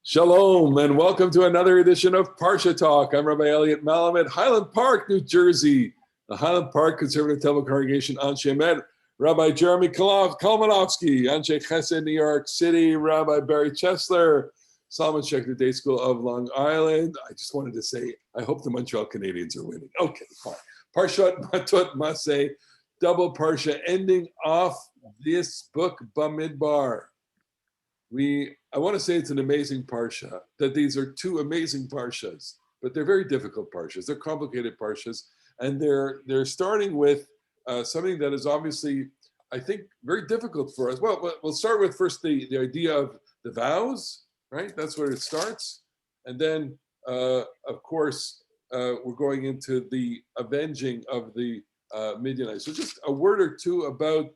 Shalom, and welcome to another edition of Parsha Talk. I'm Rabbi Elliot Mallam at Highland Park, New Jersey, the Highland Park Conservative Temple Congregation, Anshe Emet. Rabbi Jeremy Kalmanovsky, Anshe Chesed, New York City, Rabbi Barry Chesler, Solomon Schechter Day School of Long Island. I just wanted to say, I hope the Montreal Canadiens are winning. Okay, fine. Parshat Matot Masei, double Parsha, ending off this book, Bemidbar. I want to say it's an amazing parsha, that these are two amazing parshas, but they're very difficult parshas. They're complicated parshas, and they're starting with something that is obviously, I think, very difficult for us. Well, we'll start with first the idea of the vows, right? That's where it starts. And then, of course, we're going into the avenging of the Midianites. So just a word or two about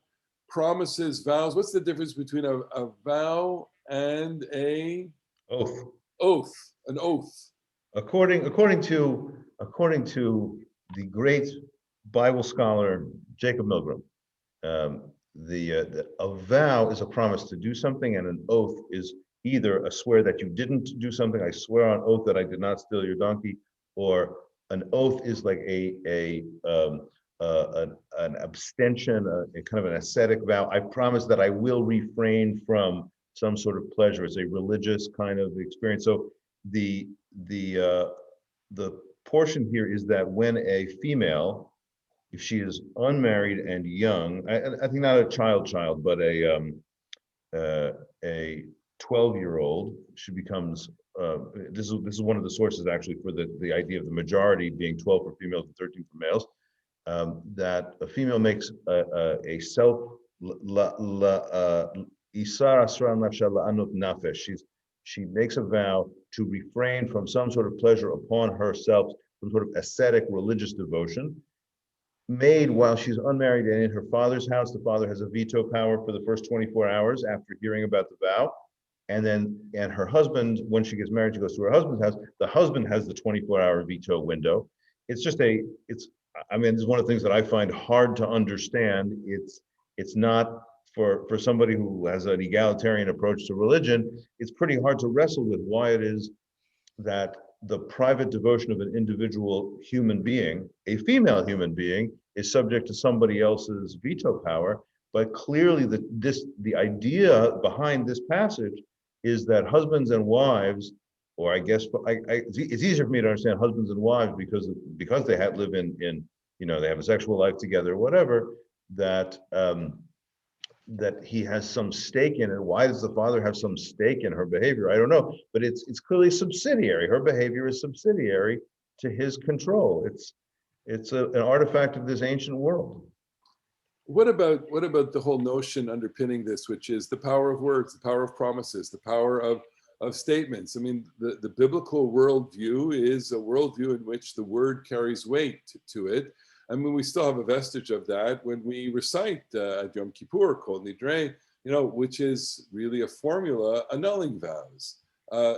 promises, vows. What's the difference between a vow and a oath? An oath. According to the great Bible scholar Jacob Milgram, a vow is a promise to do something, and an oath is either a swear that you didn't do something. I swear on oath that I did not steal your donkey, or an oath is like an abstention, a kind of an ascetic vow. I promise that I will refrain from some sort of pleasure. It's a religious kind of experience. So the portion here is that when a female, if she is unmarried and young, I think not a child, but a 12-year-old, she becomes. This is one of the sources actually for the idea of the majority being 12 for females and 13 for males. That a female makes a self she makes a vow to refrain from some sort of pleasure upon herself, some sort of ascetic religious devotion, made while she's unmarried and in her father's house. The father has a veto power for the first 24 hours after hearing about the vow. And her husband, when she gets married, she goes to her husband's house. The husband has the 24-hour veto window. This is one of the things that I find hard to understand. It's not for somebody who has an egalitarian approach to religion. It's pretty hard to wrestle with why it is that the private devotion of an individual human being, a female human being, is subject to somebody else's veto power. But clearly, the idea behind this passage is that husbands and wives, or I guess it's easier for me to understand husbands and wives because they live in they have a sexual life together, or whatever, that he has some stake in it. Why does the father have some stake in her behavior? I don't know, but it's clearly subsidiary. Her behavior is subsidiary to his control. It's an artifact of this ancient world. What about the whole notion underpinning this, which is the power of words, the power of promises, the power of statements? I mean, the biblical worldview is a worldview in which the word carries weight to it. I mean, we still have a vestige of that when we recite at Yom Kippur, Kol Nidre, which is really a formula annulling vows.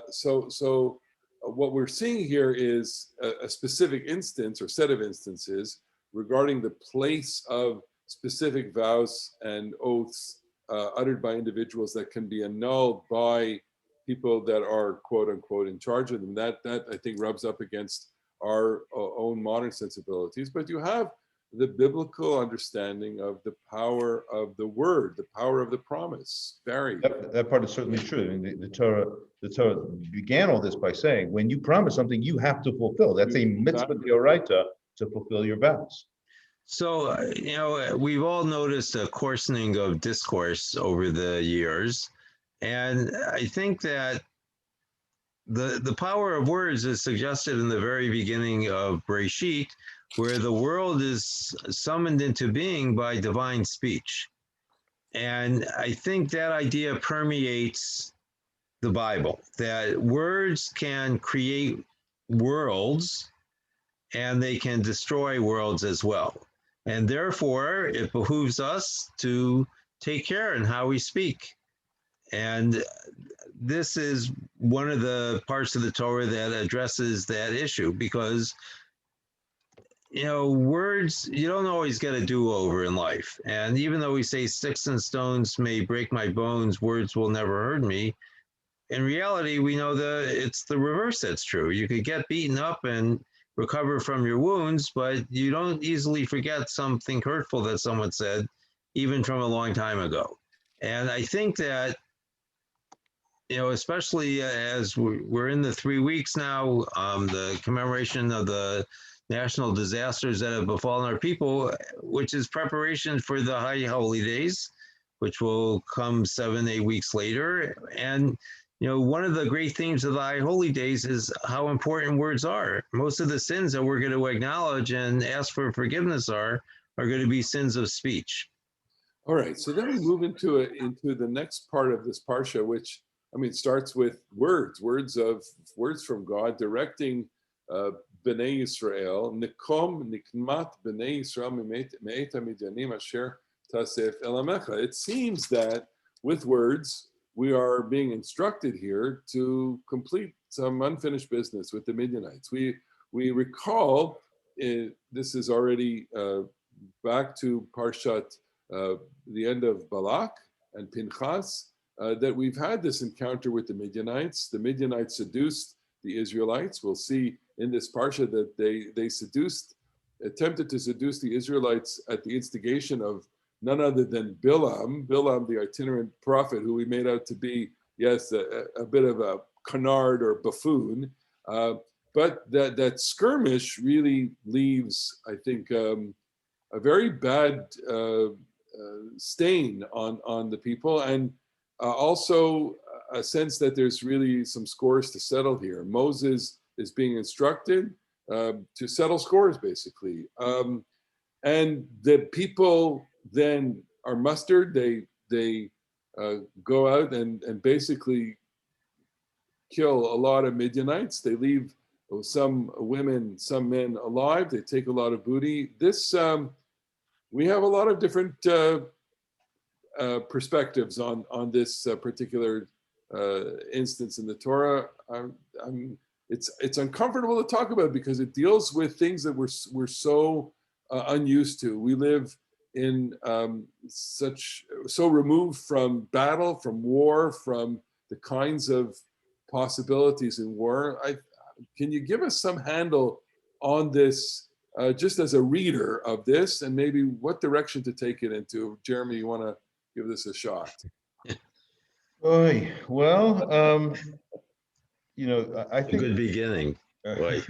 So what we're seeing here is a specific instance or set of instances regarding the place of specific vows and oaths uttered by individuals that can be annulled by people that are quote unquote in charge of them. That I think rubs up against our own modern sensibilities, but you have the biblical understanding of the power of the word, the power of the promise. Barry. That part is certainly true. I mean, the Torah began all this by saying, when you promise something, you have to fulfill. That's a mitzvah d'oraita to fulfill your vows. So, we've all noticed a coarsening of discourse over the years, and I think that the power of words is suggested in the very beginning of Bereshit, where the world is summoned into being by divine speech. And I think that idea permeates the Bible, that words can create worlds and they can destroy worlds as well. And therefore, it behooves us to take care in how we speak. And this is one of the parts of the Torah that addresses that issue, because, words, you don't always get a do-over in life. And even though we say sticks and stones may break my bones, words will never hurt me, in reality, we know that it's the reverse that's true. You could get beaten up and recover from your wounds, but you don't easily forget something hurtful that someone said, even from a long time ago. And I think that, especially as we're in the 3 weeks now, the commemoration of the national disasters that have befallen our people, which is preparation for the high holy days, which will come 7-8 weeks later. And one of the great themes of the high holy days is how important words are. Most of the sins that we're going to acknowledge and ask for forgiveness are going to be sins of speech. All right, so then we move into the next part of this parsha, which starts with words from God directing Bnei Yisrael. Nikom nikmat Bnei Yisrael me'et hamidyanim asher tasef elamecha. It seems that with words we are being instructed here to complete some unfinished business with the Midianites. We recall this is already back to Parshat. The end of Balak and Pinchas, that we've had this encounter with the Midianites. The Midianites seduced the Israelites. We'll see in this parsha that they attempted to seduce the Israelites at the instigation of none other than Bilam, the itinerant prophet, who we made out to be, yes, a bit of a canard or buffoon. But that skirmish really leaves, I think, a very bad stain on the people, and also a sense that there's really some scores to settle here. Moses is being instructed to settle scores, basically. And the people then are mustered. They go out and basically kill a lot of Midianites. They leave some women, some men alive. They take a lot of booty. This we have a lot of different perspectives on this particular instance in the Torah. It's uncomfortable to talk about because it deals with things that we're so unused to. We live in so removed from battle, from war, from the kinds of possibilities in war. Can you give us some handle on this? Just as a reader of this, and maybe what direction to take it into. Jeremy, you want to give this a shot? Well, I think a good beginning. Yeah,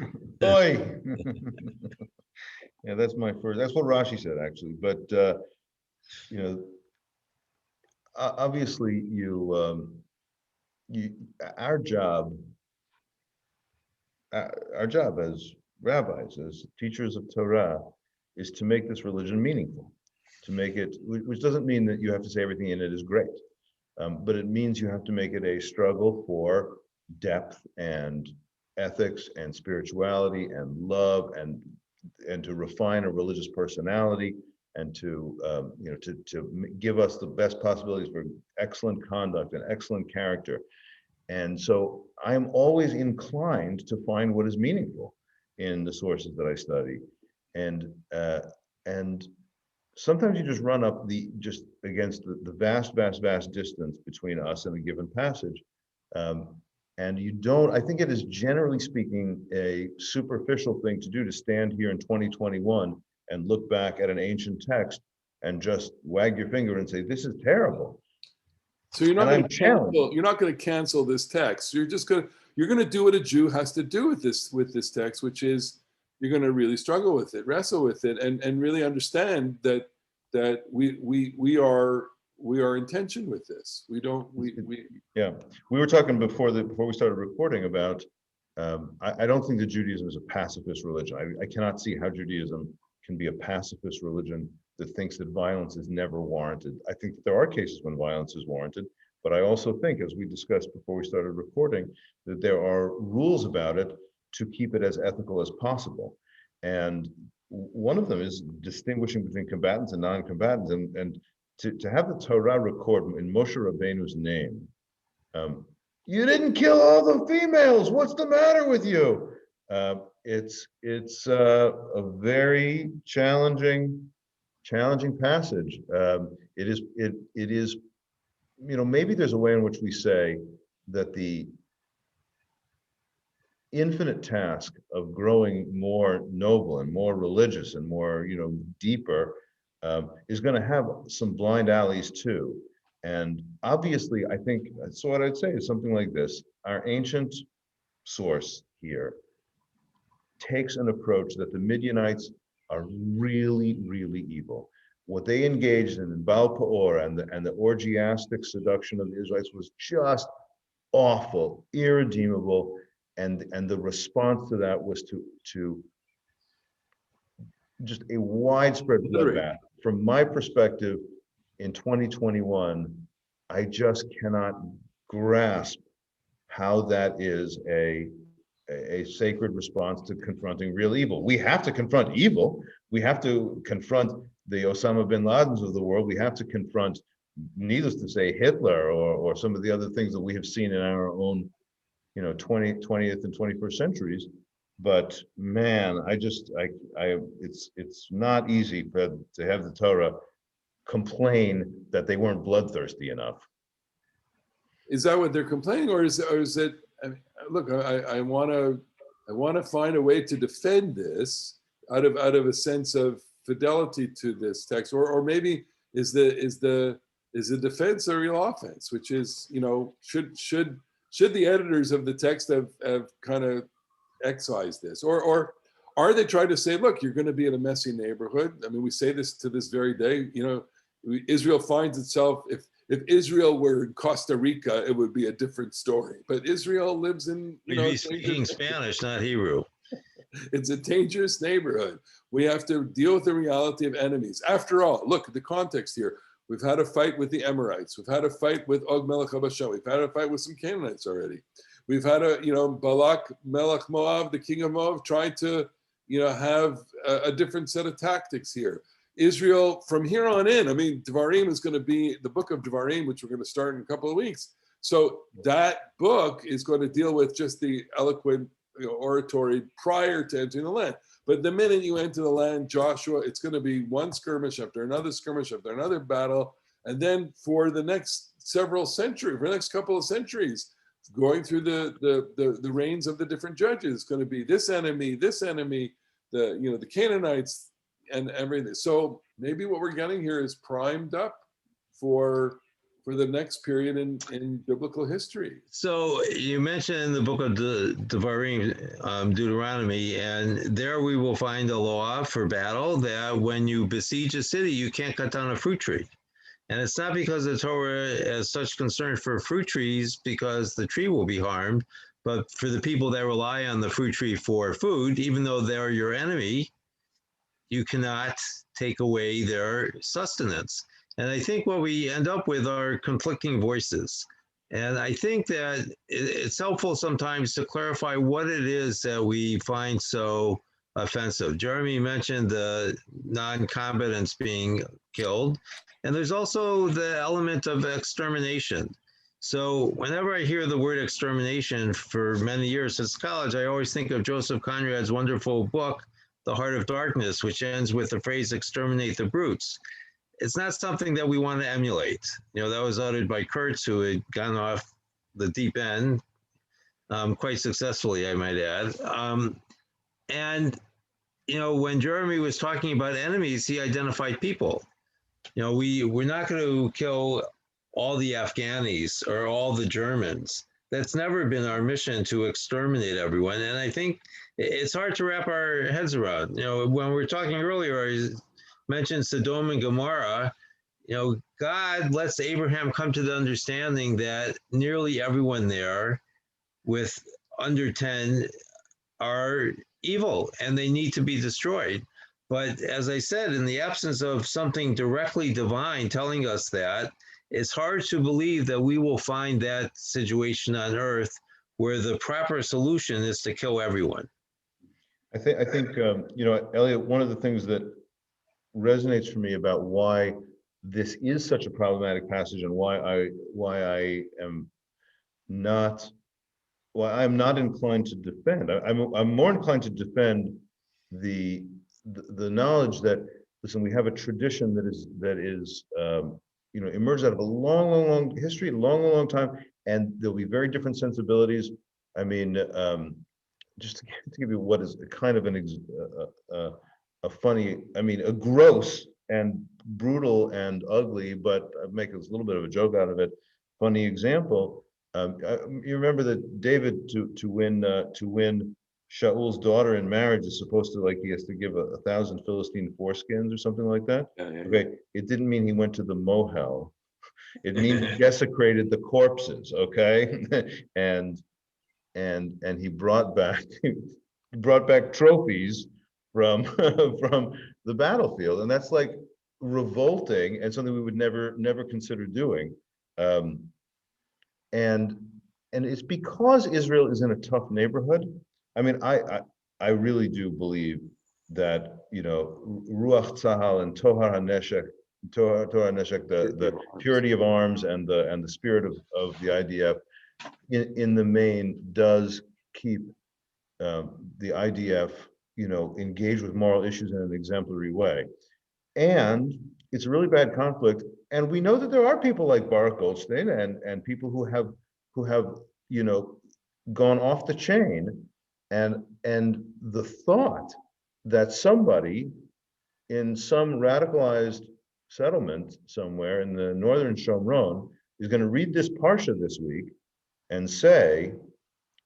that's my first. That's what Rashi said, actually. But obviously, our job as rabbis, as teachers of Torah, is to make this religion meaningful, to make it, which doesn't mean that you have to say everything in it is great, but it means you have to make it a struggle for depth and ethics and spirituality and love and to refine a religious personality and to give us the best possibilities for excellent conduct and excellent character. And so I'm always inclined to find what is meaningful in the sources that I study, and sometimes you just run up just against the vast distance between us and a given passage, and you don't. I think it is, generally speaking, a superficial thing to do to stand here in 2021 and look back at an ancient text and just wag your finger and say, "This is terrible." So you're not going to cancel this text. You're going to do what a Jew has to do with this text, which is you're going to really struggle with it, wrestle with it, and really understand that we are in tension with this. Yeah, we were talking before we started recording about. I don't think that Judaism is a pacifist religion. I cannot see how Judaism can be a pacifist religion that thinks that violence is never warranted. I think that there are cases when violence is warranted, but I also think, as we discussed before we started recording, that there are rules about it to keep it as ethical as possible. And one of them is distinguishing between combatants and non-combatants, and to have the Torah record in Moshe Rabbeinu's name, you didn't kill all the females. What's the matter with you? It's a very challenging passage. It is, maybe there's a way in which we say, that the infinite task of growing more noble and more religious and more, deeper, is going to have some blind alleys too. And obviously, I think, so what I'd say is something like this. Our ancient source here takes an approach that the Midianites are really, really evil. What they engaged in Baal Peor and the orgiastic seduction of the Israelites was just awful, irredeemable, and the response to that was to just a widespread bloodbath. From my perspective, in 2021, I just cannot grasp how that is a sacred response to confronting real evil. We have to confront evil. We have to confront the Osama bin Ladens of the world. We have to confront, needless to say, Hitler or some of the other things that we have seen in our own, 20th and 21st centuries. But man, it's not easy to have the Torah complain that they weren't bloodthirsty enough. Is that what they're complaining, or is it? I mean, look, I want to find a way to defend this out of a sense of fidelity to this text, or maybe is the defense a real offense, which is, should the editors of the text have kind of excised this, or are they trying to say, look, you're going to be in a messy neighborhood? I mean, we say this to this very day. Israel finds itself, if Israel were in Costa Rica, it would be a different story. But Israel lives in, Maybe speaking Spanish, not Hebrew. It's a dangerous neighborhood. We have to deal with the reality of enemies. After all, look at the context here. We've had a fight with the Amorites. We've had a fight with Og Melech HaBashan. We've had a fight with some Canaanites already. We've had Balak Melech Moab, the king of Moab, trying to, have a different set of tactics here. Israel, from here on in, I mean, Devarim is going to be the book of Devarim, which we're going to start in a couple of weeks. So that book is going to deal with just the eloquent oratory prior to entering the land. But the minute you enter the land, Joshua, it's going to be one skirmish after another skirmish after another battle. And then for the next several centuries, for the next couple of centuries, going through the reigns of the different judges, it's going to be this enemy, the Canaanites, and everything. So maybe what we're getting here is primed up for the next period in biblical history. So you mentioned in the book of Devarim, Deuteronomy, and there we will find a law for battle that when you besiege a city, you can't cut down a fruit tree. And it's not because the Torah has such concern for fruit trees because the tree will be harmed, but for the people that rely on the fruit tree for food, even though they're your enemy, you cannot take away their sustenance. And I think what we end up with are conflicting voices. And I think that it's helpful sometimes to clarify what it is that we find so offensive. Jeremy mentioned the non-combatants being killed, and there's also the element of extermination. So whenever I hear the word extermination, for many years since college, I always think of Joseph Conrad's wonderful book, The Heart of Darkness, which ends with the phrase, exterminate the brutes. It's not something that we want to emulate. That was uttered by Kurtz, who had gone off the deep end quite successfully, I might add. And when Jeremy was talking about enemies, he identified people. We're not going to kill all the Afghanis or all the Germans. That's never been our mission, to exterminate everyone. And I think it's hard to wrap our heads around. When we were talking earlier, I mentioned Sodom and Gomorrah. God lets Abraham come to the understanding that nearly everyone there with under 10 are evil and they need to be destroyed. But as I said, in the absence of something directly divine telling us that, it's hard to believe that we will find that situation on earth where the proper solution is to kill everyone. I think Elliot, one of the things that resonates for me about why this is such a problematic passage and why I'm not inclined to defend. I'm more inclined to defend the knowledge that, listen, we have a tradition that is emerged out of a long history, long time, and there'll be very different sensibilities. I mean, just to give you what is kind of a funny, I mean, a gross and brutal and ugly, but I make a little bit of a joke out of it. Funny example. You remember that David to win Shaul's daughter in marriage is supposed to, like, he has to give 1,000 Philistine foreskins or something like that. Yeah, yeah. Okay, it didn't mean he went to the mohel. It means he desecrated the corpses. Okay, and he brought back trophies from from the battlefield, and that's like revolting and something we would never consider doing. Um, and it's because Israel is in a tough neighborhood. I mean, I really do believe that, you know, Ruach Tzahal and Tohar HaNeshek, the purity of arms and the spirit of the IDF in the main does keep the IDF, you know, engaged with moral issues in an exemplary way. And it's a really bad conflict. And we know that there are people like Baruch Goldstein and people who have, you know, gone off the chain. And the thought that somebody in some radicalized settlement somewhere in the northern Shomron is going to read this Parsha this week and say,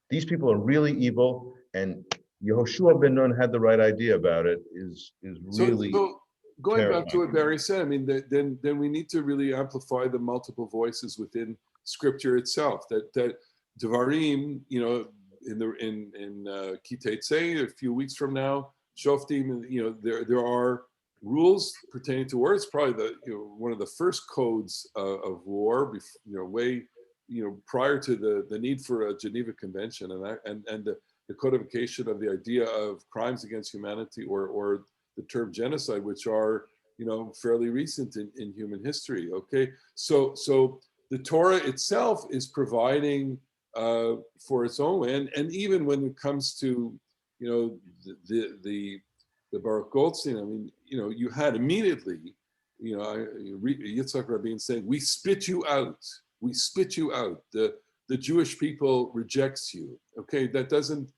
these people are really evil, and Yehoshua ben Nun had the right idea about it is really so going terrifying. back to what Barry said, I mean, then we need to really amplify the multiple voices within Scripture itself. That Devarim, you know, in Kitei Tzei, a few weeks from now, Shoftim, you know, there are rules pertaining to war. It's probably one of the first codes of war, you know, way, you know, prior to the need for a Geneva Convention and the codification of the idea of crimes against humanity or the term genocide, which are, you know, fairly recent in human history. Okay, so the Torah itself is providing for its own way, and even when it comes to, you know, the Baruch Goldstein, I mean, you know, you had immediately, you know, Yitzhak Rabin saying, "We spit you out. We spit you out. The Jewish people rejects you." Okay, that doesn't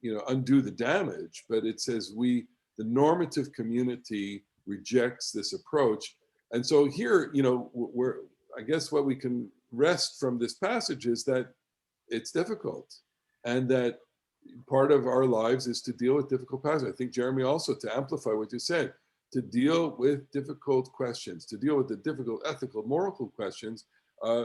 you know, undo the damage, but it says the normative community rejects this approach. And so here, you know, I guess what we can rest from this passage is that it's difficult, and that part of our lives is to deal with difficult passages. I think, Jeremy, also to amplify what you said, to deal with difficult questions, to deal with the difficult ethical, moral questions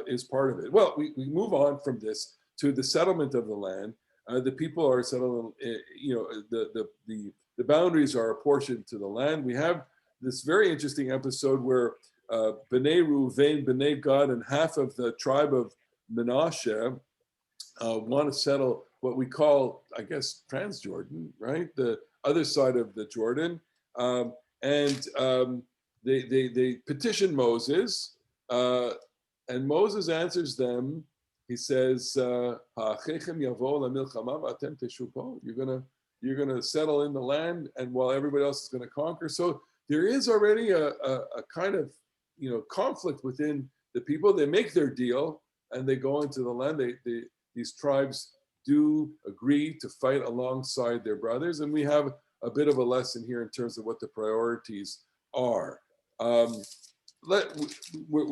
is part of it. Well, we move on from this to the settlement of the land. The people are settled, you know, the boundaries are apportioned to the land. We have this very interesting episode where Bnei Reuven, Bnei Gad, and half of the tribe of Menashe want to settle what we call, I guess, Transjordan, right? The other side of the Jordan. They petition Moses, and Moses answers them. He says, "You're gonna settle in the land, and while everybody else is going to conquer." So there is already a kind of, you know, conflict within the people. They make their deal and they go into the land. These tribes do agree to fight alongside their brothers, and we have a bit of a lesson here in terms of what the priorities are. We're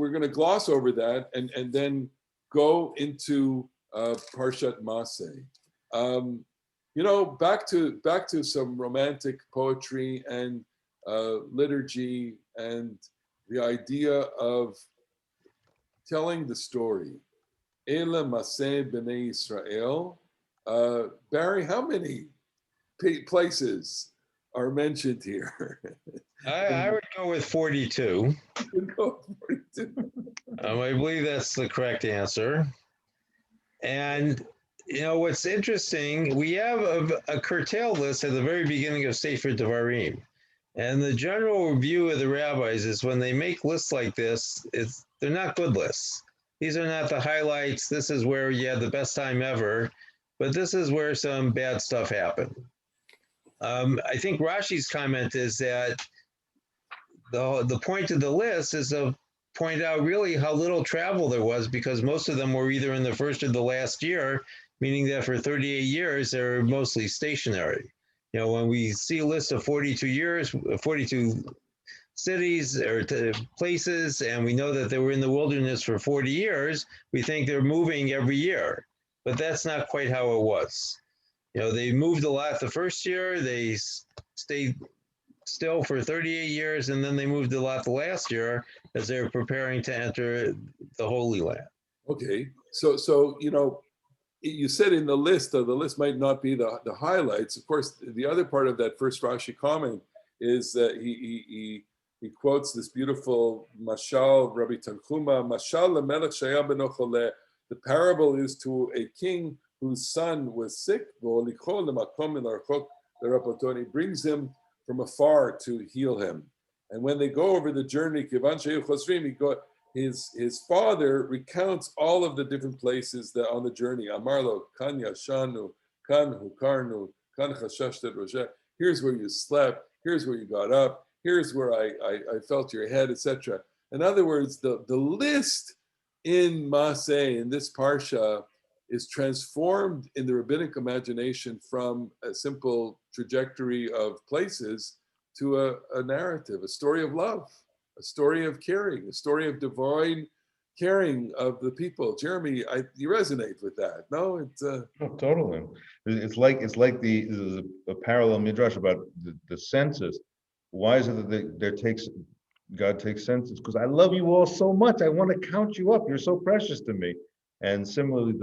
going to gloss over that and then go into Parshat Masei. You know, back to some romantic poetry and liturgy and the idea of telling the story. Ele Masei B'nai Israel. Barry, how many places are mentioned here? I would go with 42. Go 42. I believe that's the correct answer. And, you know, what's interesting, we have a curtailed list at the very beginning of Sefer Devarim. And the general view of the rabbis is when they make lists like this, they're not good lists. These are not the highlights. This is where you had the best time ever, but this is where some bad stuff happened. I think Rashi's comment is that the point of the list is of point out really how little travel there was, because most of them were either in the first or the last year, meaning that for 38 years, they were mostly stationary. You know, when we see a list of 42 years, 42 cities or places, and we know that they were in the wilderness for 40 years, we think they're moving every year. But that's not quite how it was. You know, they moved a lot the first year, they stayed still for 38 years, and then they moved a lot the last year as they were preparing to enter the Holy Land. Okay, so you know, you said in the list, though the list might not be the highlights. Of course, the other part of that first Rashi comment is that he quotes this beautiful mashal, Rabbi Tanchuma, mashal lemelech shaya beno choleh. The parable is to a king whose son was sick. He brings him from afar to heal him. And when they go over the journey, his father recounts all of the different places that on the journey. Amarlo, kan yashanu, kan hukarnu, kan chashashtet rojeh. Here's where you slept. Here's where you got up. Here's where I felt your head, etc. In other words, the list in Masei, in this Parsha, is transformed in the rabbinic imagination from a simple trajectory of places to a narrative, a story of love, a story of caring, a story of divine caring of the people. Jeremy, you resonate with that, no? It's Oh, totally. It's like the a parallel midrash about the census. Why is it that God takes census? Because I love you all so much. I want to count you up. You're so precious to me. And similarly, you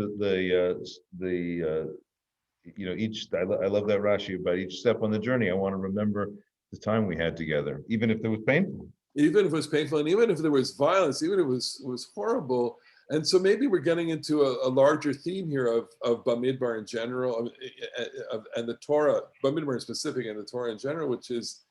know, I love that Rashi about each step on the journey. I want to remember the time we had together, even if it was painful. Even if it was painful, and even if there was violence, even if it was horrible. And so maybe we're getting into a larger theme here of Bemidbar in general, and the Torah, Bemidbar in specific, and the Torah in general, which is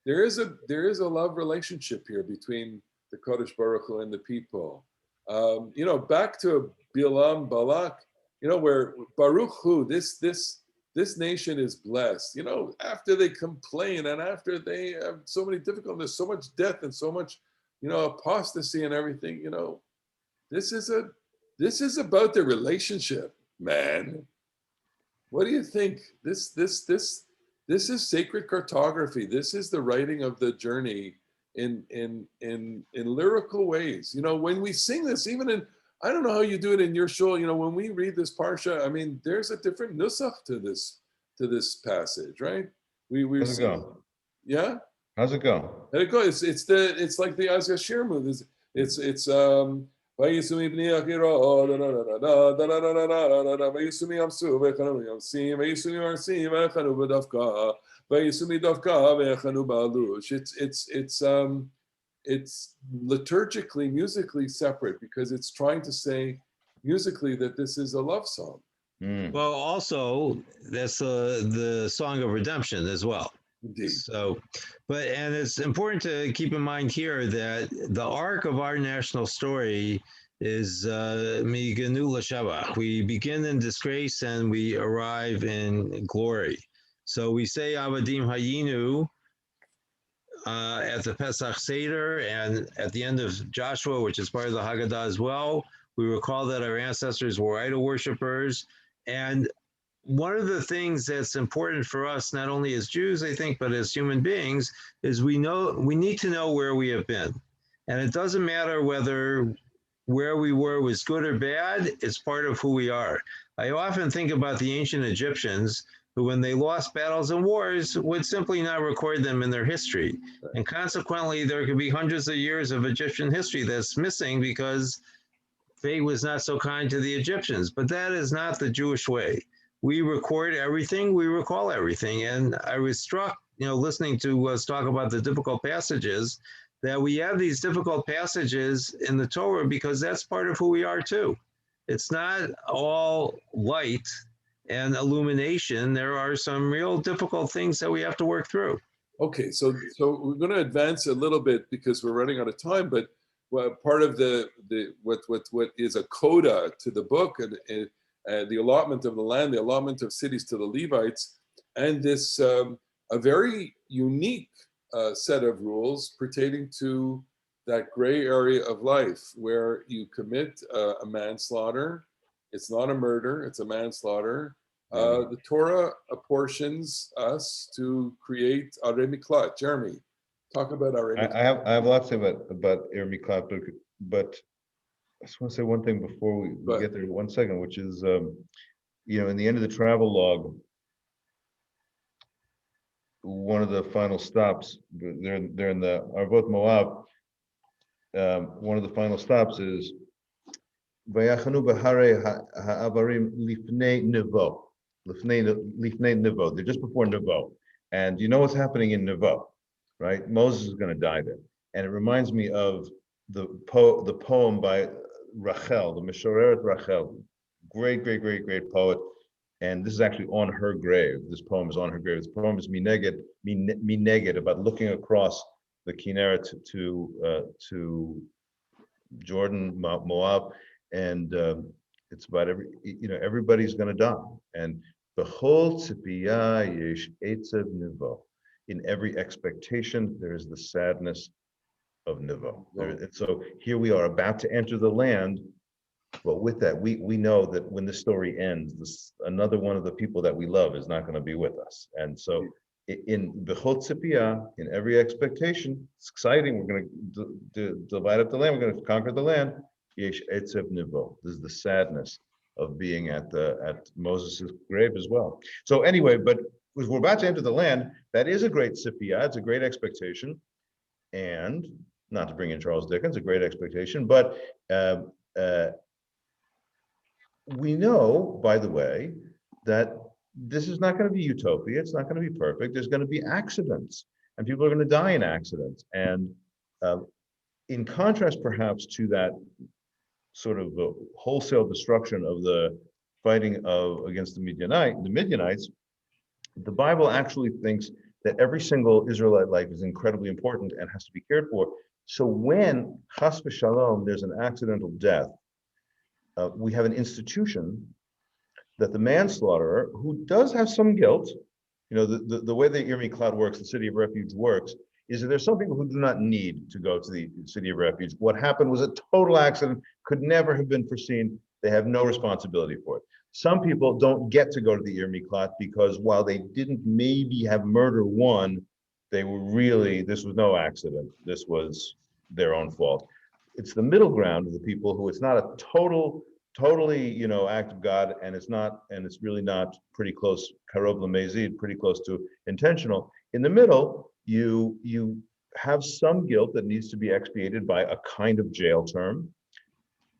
there is a love relationship here between the Kodesh Baruch Hu and the people. You know, back to Bilam Balak, you know, where Baruch Hu, this nation is blessed. You know, after they complain and after they have so many difficulties, so much death and so much, you know, apostasy and everything, you know, this is about the relationship, man. What do you think? This is sacred cartography. This is the writing of the journey in lyrical ways. You know, when we sing this, even in, I don't know how you do it in your shul. You know, when we read this parsha, I mean, there's a different nusach to this passage, right? How's it go? Yeah. How's it go? And it goes. It's like the Azga Shirmu. It's Vayisumi b'ni achiro, Vayisumi amsu v'echanu yamsim, Vayisumi marsim v'echanu b'davka, Vayisumi davka v'echanu ba'alush. It's liturgically, musically separate because it's trying to say musically that this is a love song. Well, also that's the song of redemption as well. Indeed. So, and it's important to keep in mind here that the arc of our national story is Miganu L'Shabbat. We begin in disgrace and we arrive in glory. So we say Avadim Hayinu at the Pesach Seder and at the end of Joshua, which is part of the Haggadah as well. We recall that our ancestors were idol worshippers. And one of the things that's important for us, not only as Jews, I think, but as human beings, is we need to know where we have been. And it doesn't matter whether where we were was good or bad, it's part of who we are. I often think about the ancient Egyptians who, when they lost battles and wars, would simply not record them in their history. And consequently, there could be hundreds of years of Egyptian history that's missing because fate was not so kind to the Egyptians. But that is not the Jewish way. We record everything, we recall everything. And I was struck, you know, listening to us talk about the difficult passages, that we have these difficult passages in the Torah because that's part of who we are too. It's not all light and illumination. There are some real difficult things that we have to work through. Okay, so we're going to advance a little bit because we're running out of time, but part of what is a coda to the book and the allotment of the land, the allotment of cities to the Levites, and this a very unique set of rules pertaining to that gray area of life where you commit a manslaughter. It's not a murder, it's a manslaughter. The Torah apportions us to create Arei Miklat. Jeremy, talk about Arei Miklat. I have lots to say about Irmi Klap, but I just want to say one thing before we get there. 1 second, which is in the end of the travel log, one of the final stops. They're in the Arvot Moab. One of the final stops is Vayachanu b'harei ha'avarim lifnei Nevo. Lifnei Nevo. They're just before Nevo, and you know what's happening in Nevo, right? Moses is going to die there, and it reminds me of the poem by Rachel, the Mishoreret Rachel, great poet. And this is actually on her grave. This poem is on her grave. This poem is Mineged, about looking across the Kinneret to Jordan, Moab, and it's about everybody's going to die. And the whole tzipiyah yesh etzev nivo. In every expectation, there is the sadness of nivo. And so here we are about to enter the land. But with that, we know that when the story ends, another one of the people that we love is not going to be with us. And so in Bechol Tzipiyah, in every expectation, it's exciting. We're going to divide up the land. We're going to conquer the land. Yesh Etzev Nivo. This is the sadness of being at Moses' grave as well. So anyway, but as we're about to enter the land, that is a great Tzipiyah. It's a great expectation. And not to bring in Charles Dickens, a great expectation, but we know, by the way, that this is not going to be utopia. It's not going to be perfect. There's going to be accidents, and people are going to die in accidents. And in contrast, perhaps, to that sort of wholesale destruction of the fighting against the Midianites, the Bible actually thinks that every single Israelite life is incredibly important and has to be cared for. So when, chas v'shalom, there's an accidental death, we have an institution that the manslaughterer, who does have some guilt, the way the Irmi Cloud works, the city of refuge works, is that there's some people who do not need to go to the city of refuge. What happened was a total accident, could never have been foreseen. They have no responsibility for it. Some people don't get to go to the Irmi Cloud because while they didn't maybe have murder one, they were really, this was no accident. This was their own fault. It's the middle ground of the people who it's not a totally, act of God, and it's really not pretty close, karov lemezid, pretty close to intentional. In the middle, you have some guilt that needs to be expiated by a kind of jail term,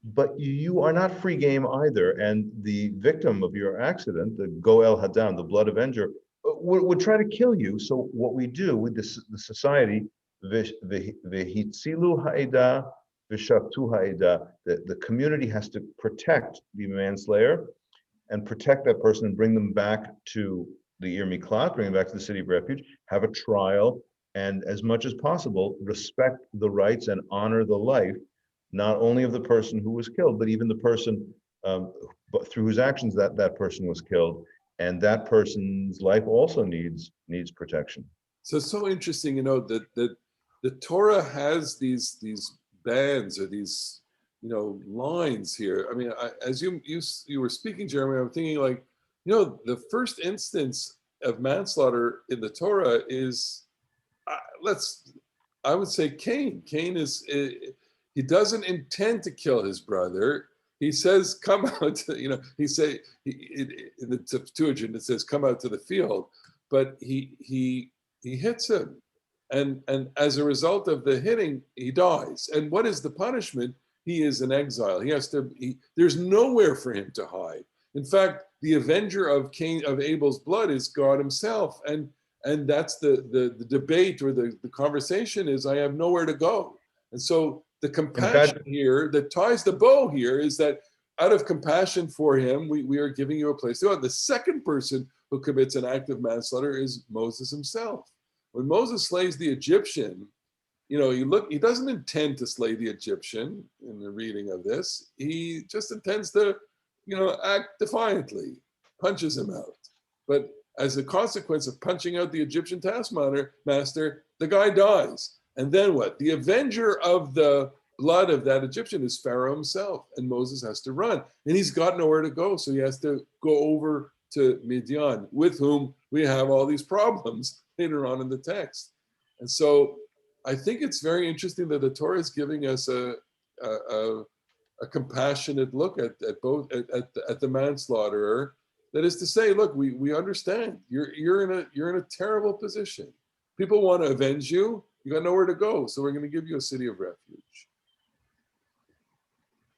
but you are not free game either. And the victim of your accident, the goel hadam, the blood avenger, would try to kill you. So what we do with the society, vehitzilu ha'eda, the community has to protect the manslayer and protect that person and bring them back to the Ir Miklat, bring them back to the city of refuge, have a trial, and as much as possible, respect the rights and honor the life, not only of the person who was killed, but even the person through whose actions that person was killed. And that person's life also needs protection. So it's so interesting, that the Torah has these bands or these lines here. I mean, as you were speaking, Jeremy, I'm thinking like, the first instance of manslaughter in the Torah is, I would say Cain. Cain he doesn't intend to kill his brother. He says, "Come out." In the Septuagint it says, "Come out to the field," but he hits him. And as a result of the hitting, he dies. And what is the punishment? He is in exile. There's nowhere for him to hide. In fact, the avenger of Abel's blood is God himself. And that's the debate or the conversation is, I have nowhere to go. And so the compassion here that ties the bow here is that out of compassion for him, we are giving you a place to go. The second person who commits an act of manslaughter is Moses himself. When Moses slays the Egyptian, he doesn't intend to slay the Egyptian in the reading of this. He just intends to, act defiantly, punches him out. But as a consequence of punching out the Egyptian taskmaster, the guy dies. And then what? The avenger of the blood of that Egyptian is Pharaoh himself, and Moses has to run, and he's got nowhere to go, so he has to go over to Midian, with whom we have all these problems later on in the text. And so I think it's very interesting that the Torah is giving us a compassionate look at both at the manslaughterer. That is to say, look, we understand you're in a terrible position. People want to avenge you. You got nowhere to go, so we're going to give you a city of refuge.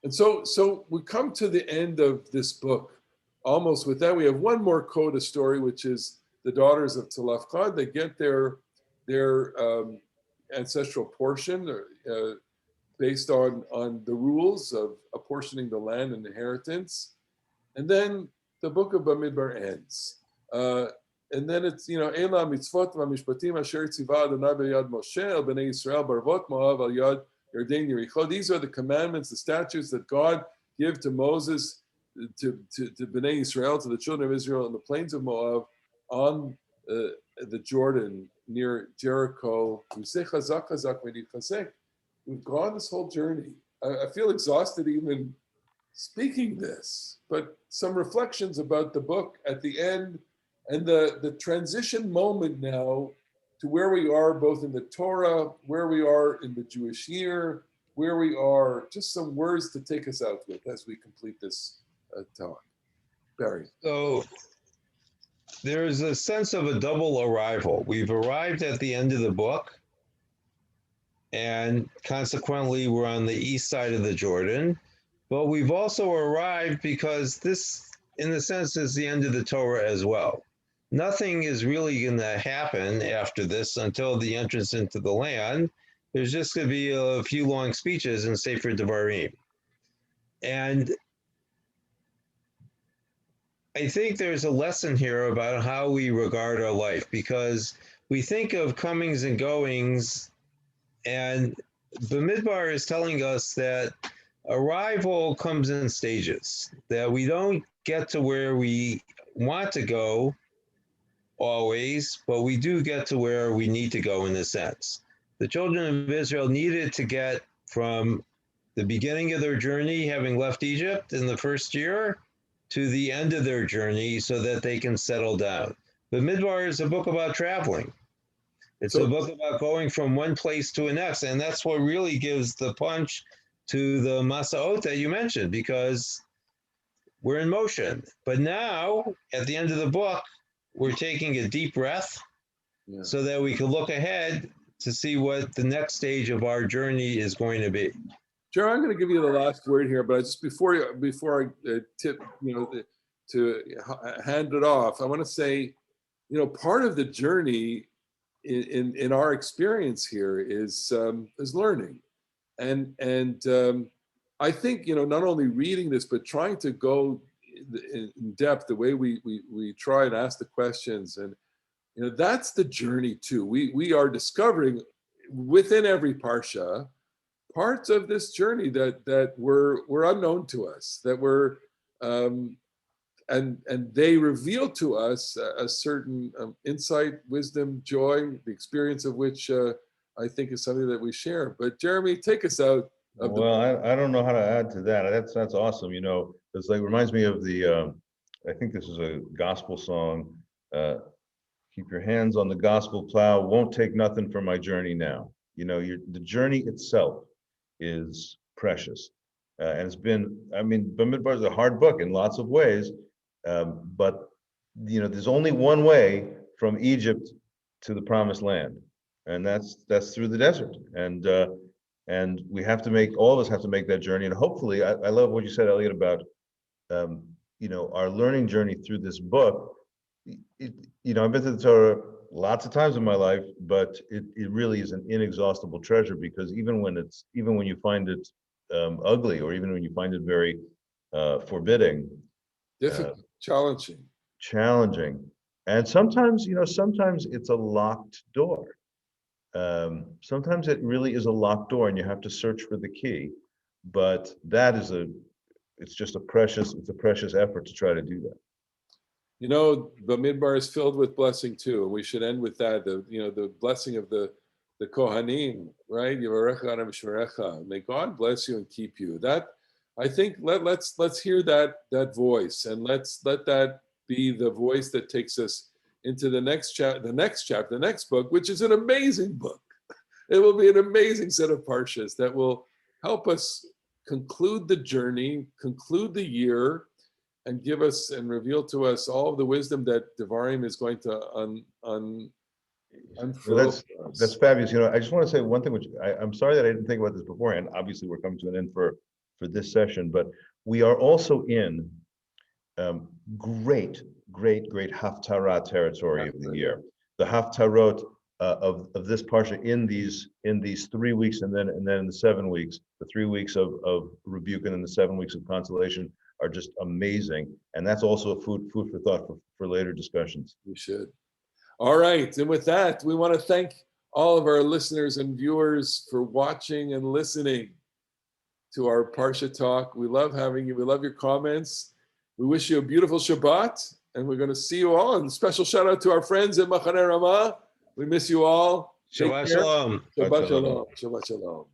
And so we come to the end of this book. Almost with that, we have one more coda story, which is the daughters of Tzalafchad. They get their ancestral portion based on the rules of apportioning the land and inheritance. And then the book of Bemidbar ends. And then it's, Ela mitzvot v'mishpatim asher tziva Adonai b'yad Moshe el b'nei Yisrael barvot Moav al yad Yarden Yericho. These are the commandments, the statutes that God gave to Moses, to b'nei Yisrael, to the children of Israel in the plains of Moab, on the Jordan near Jericho. We've gone this whole journey. I feel exhausted even speaking this, but some reflections about the book at the end and the transition moment now to where we are both in the Torah, where we are in the Jewish year, where we are, just some words to take us out with as we complete this talk. Barry. So there's a sense of a double arrival. We've arrived at the end of the book, and consequently we're on the east side of the Jordan, but we've also arrived because this, in a sense, is the end of the Torah as well. Nothing is really going to happen after this until the entrance into the land. There's just going to be a few long speeches in Sefer Devarim. And I think there's a lesson here about how we regard our life, because we think of comings and goings, and Bemidbar is telling us that arrival comes in stages, that we don't get to where we want to go always, but we do get to where we need to go in a sense. The children of Israel needed to get from the beginning of their journey, having left Egypt in the first year, to the end of their journey so that they can settle down. Bemidbar is a book about traveling. It's a book about going from one place to the next, and that's what really gives the punch to the Matot that you mentioned, because we're in motion. But now, at the end of the book, we're taking a deep breath so that we can look ahead to see what the next stage of our journey is going to be. Jerry, I'm going to give you the last word here, but just before I tip, to hand it off, I want to say, part of the journey in our experience here is learning, and I think not only reading this but trying to go in depth the way we try and ask the questions, and that's the journey too. We are discovering within every parsha parts of this journey that were unknown to us, that were and they reveal to us a certain insight, wisdom, joy, the experience of which I think is something that we share. But Jeremy, take us out. I don't know how to add to that. That's awesome. It's like reminds me of the. I think this is a gospel song. Keep your hands on the gospel plow. Won't take nothing for my journey now. The journey itself is precious, and it's been. Bemidbar is a hard book in lots of ways, but there's only one way from Egypt to the promised land, and that's through the desert. And we have to all of us have to make that journey. And hopefully, I love what you said, Elliot, about our learning journey through this book. I've been to the Torah lots of times in my life, but it really is an inexhaustible treasure, because even when you find it ugly, or even when you find it very forbidding, difficult, challenging, and sometimes it's a locked door. Sometimes it really is a locked door, and you have to search for the key. But it's a precious effort to try to do that. Bemidbar is filled with blessing too, and we should end with that. The blessing of the the Kohanim, right? Yivarecha Adonai v'shmerecha. May God bless you and keep you. That, I think, let's hear that voice, and let that be the voice that takes us into the next chapter, the next book, which is an amazing book. It will be an amazing set of parshas that will help us conclude the journey, conclude the year, and give us and reveal to us all of the wisdom that Devarim is going to unfurl. Well, that's fabulous. You know, I just want to say one thing, which I'm sorry that I didn't think about this beforehand. Obviously, we're coming to an end for this session, but we are also in great Haftarah territory of the year. The Haftarot of this parsha in these 3 weeks, and then in the 7 weeks, the 3 weeks of rebuke and then the 7 weeks of consolation are just amazing, and that's also food for thought for later discussions. We should. All right, and with that, we want to thank all of our listeners and viewers for watching and listening to our Parsha Talk. We love having you. We love your comments. We wish you a beautiful Shabbat, and we're going to see you all. And special shout out to our friends at Machaneh Ramah. We miss you all. Shabbat Shalom. Shabbat Shalom. Shabbat Shalom.